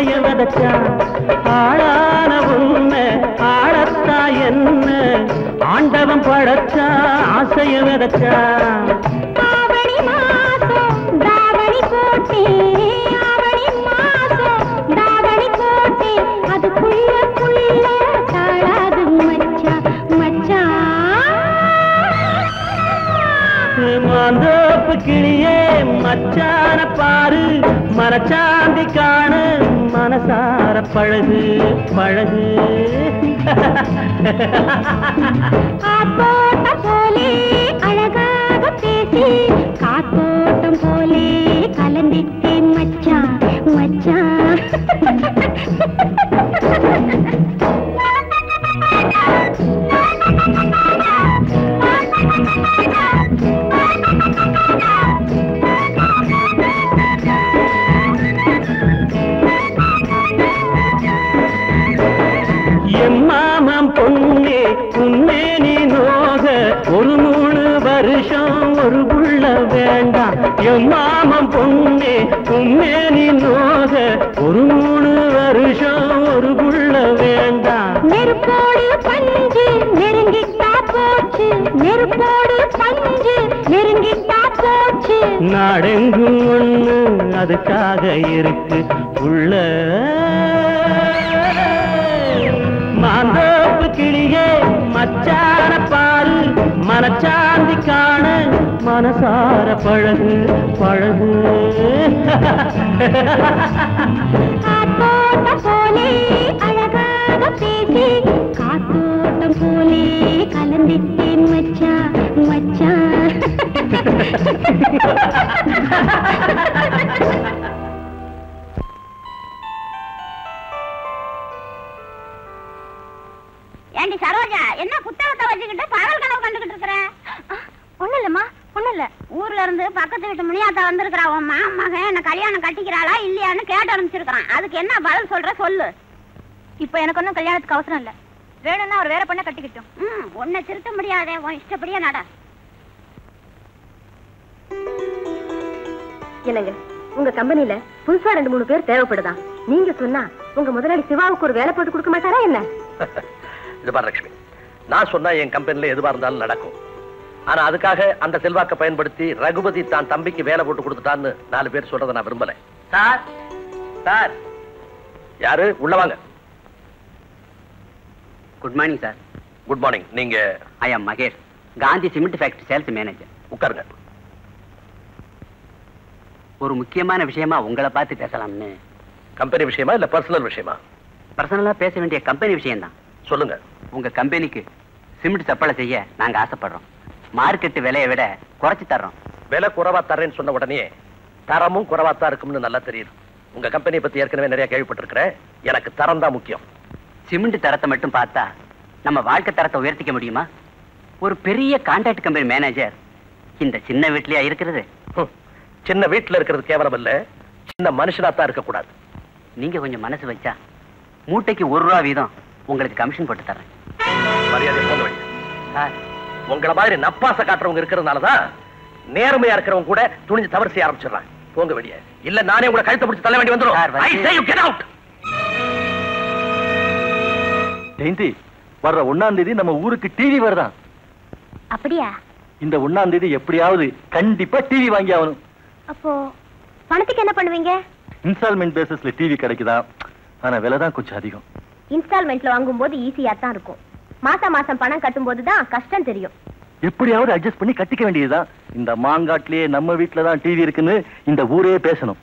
ஆசைய விதைச்சான். ஆளான உண்மை ஆளத்தா என்ன ஆண்டவன் படைச்சா ஆசைய விதைச்சான். ஆவணி மாசம் தாவணி போட்டே, ஆவணி மாசம் தாவணி போட்டே, அதுக்குள்ள தாழாது மச்சான் மச்சான். மாந்தோப்பு கிளியே மச்சான பாரு மனச்சாந்தி காணு மனசார பழகு பழகு. ஆத்தோட்டம் போலே அழகாக பேசி காத்தோட்டம் போலே கலந்திட்டேன் மச்சான் மச்சான். எம்மாமம் பொண்ணே உன்னே நீ நோக ஒரு 3 வருஷம் ஒரு புள்ள வேண்டாம். எம்மாமம் பொண்ணே உன்னே நீ நோக ஒரு 3 வருஷம் ஒரு புள்ள வேண்டாம். நெருப்போடு பஞ்சு நெருங்கிட்டா போச்சு, நெருப்போடு பஞ்சு நெருங்கிட்டா போச்சு. நாடெங்கும் ஒண்ணு அதுக்காக இருக்கு உள்ள. மாந்தோப்பு கிளியே மச்சான பாரு மனச்சாந்தி காண மனசார பழகு பழகு. காத்தோட்டம் போலே அழகாக பேசி காத்தோட்டம் போலே கலந்திட்டேன் மச்சான் மச்சான். ஏண்டி சரோஜா, என்ன புத்தகத்தை வச்சுக்கிட்டு பகல் கனவு கண்டுகிட்டு இருக்கிற? ஒண்ணு இல்லம்மா, ஒண்ணு இல்ல. ஊர்ல இருந்து பக்கத்து வீட்டு முனியாத்தா வந்திருக்கிறா. உன் மகன் என்ன கல்யாணம் கட்டிக்கிறாளா இல்லையான்னு கேட்டு ஆரம்பிச்சிருக்கான். அதுக்கு என்ன பதில் சொல்ற சொல்லு. இப்ப எனக்கு ஒன்னும் கல்யாணத்துக்கு அவசரம் இல்ல. வேணும்னா அவர் வேற பொண்ணை கட்டிக்கிட்டோம். உன்னை திருத்த முடியாதே, உன் இஷ்டப்படியே நட. என்னங்க, உங்க கம்பெனில புதுசா 2-3 பேர் தேவைப்படுதா? நீங்க சொன்னா உங்க முதலாளி சிவாவுக்கு ஒரு வேலை போட்டு கொடுக்க மாட்டாரா என்ன? இது பாரு லட்சுமி, நான் சொன்னா என் கம்பெனில எதுவா இருந்தாலும் நடக்கும். ஆனா அதுக்காக அந்த செல்வாக்க பயன்படுத்தி ரகுபதி தான் தம்பிக்கு வேலை போட்டு கொடுத்துட்டான்னு 4 பேர் சொல்றதை நான் விரும்பல. Sir sir. யாரு? உள்ள வாங்க. Good morning sir. Good morning. நீங்க? ஐ ஆம் Mahesh, Gandhi cement factory sales manager. உட்காருங்க. ஒரு முக்கியமான விஷயமா உங்களை பார்த்து பேசலாம்னு. கம்பெனி விஷயமா இல்ல பர்சனல் விஷயமா? பர்சனலா பேச வேண்டிய கம்பெனி விஷயம் தான். சொல்லுங்க. உங்க கம்பெனிக்கு சிமெண்ட் சப்ளை செய்ய நாங்க ஆசைப்படுறோம். மார்க்கெட் விலையை விட குறைச்சு தர்றோம். விலை குறைவா தரேன்னு சொன்ன உடனே தரமும் குறைவாத்தான் இருக்கும்னு நல்லா தெரியுது. உங்க கம்பெனியை பத்தி ஏற்கனவே நிறைய கேள்விப்பட்டிருக்கிறேன். எனக்கு தரம் தான் முக்கியம். சிமெண்ட் தரத்தை மட்டும் பார்த்தா நம்ம வாழ்க்கை தரத்தை உயர்த்திக்க முடியுமா? ஒரு பெரிய கான்ட்ராக்ட் கம்பெனி மேனேஜர் இந்த சின்ன வீட்லயா இருக்கிறது? சின்ன வீட்டுல இருக்கிறது கேவலம் இல்ல, சின்ன மனுஷனாத்தான் இருக்கக்கூடாது. நீங்க கொஞ்சம் மனசு வச்சா மூட்டைக்கு 1 ரூபா வீதம் உங்களுக்கு கமிஷன் போட்டு தர்றேன். மரியாதை போக வேண்டிய உங்களை மாதிரி நப்பாச காட்டுறவங்க இருக்கிறதுனாலதான் நேர்மையா இருக்கிறவங்க கூட துணிஞ்சு தவறு செய்ய ஆரம்பிச்சிடறாங்க. போங்க வெளியே, இல்ல நானே உங்களை கழுத்தை பிடிச்சு தள்ள வேண்டி வந்துடும். ஜெயந்தி, வர்ற 1ஆம் தேதி நம்ம ஊருக்கு டிவி வருதான். அப்படியா? இந்த 1ஆம் தேதி எப்படியாவது கண்டிப்பா டிவி வாங்கி ஆகணும். அப்போ பணத்துக்கு என்ன பண்ணுவீங்க? இன்ஸ்டால்மெண்ட் பேசிஸ்ல டிவி கிடைக்குதா, ஆனா விலை தான் கொஞ்சம் அதிகம். இன்ஸ்டால்மெண்ட்ல வாங்கும்போது ஈஸியா தான் இருக்கும். மாசம் மாசம் பணம் கட்டும் போதுதான் கஷ்டம் தெரியும். எப்படியாவது அட்ஜஸ்ட் பண்ணி கட்டிக்க வேண்டியதுதான். இந்த மாங்காட்டிலேயே நம்ம வீட்டுல தான் டிவி இருக்குன்னு இந்த ஊரே பேசணும்.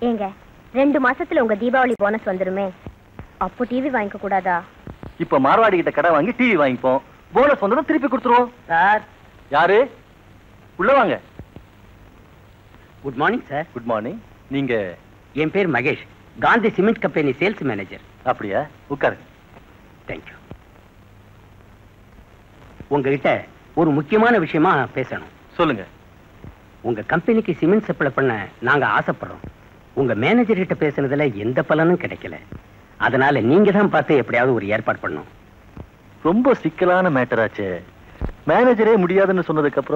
ஏங்க, 2 மாசத்துல உங்க தீபாவளி போனஸ் வந்துருமே, அப்போ டிவி வாங்கிக்க கூடாதா? இப்ப மார்வாடி கிட்ட கடை வாங்கி டிவி வாங்கிப்போம். போனஸ் வந்ததும் திருப்பி கொடுத்துருவோம். சார். யாரு? உள்ள வாங்க. Good morning sir. Good morning. நீங்க? என் பேர் Mahesh, Gandhi cement company sales manager. அப்படியா? உட்காருங்க. தேங்க்யூ. உங்ககிட்ட ஒரு முக்கியமான விஷயமா பேசணும். சொல்லுங்க. உங்க கம்பெனிக்கு சிமெண்ட் சப்ளை பண்ண நாங்க ஆசைப்படுறோம். உங்க மேனேஜர் கிட்ட பேசுனதுல எந்த பலனும் கிடைக்கல. அதனால நீங்க தான் பார்த்து எப்படியாவது ஒரு ஏற்பாடு பண்ணணும். ரொம்ப சிக்கலான மேட்டர் ஆச்சு. மேனேஜரே முடியாதுன்னு சொன்னதுக்கு அப்புறம்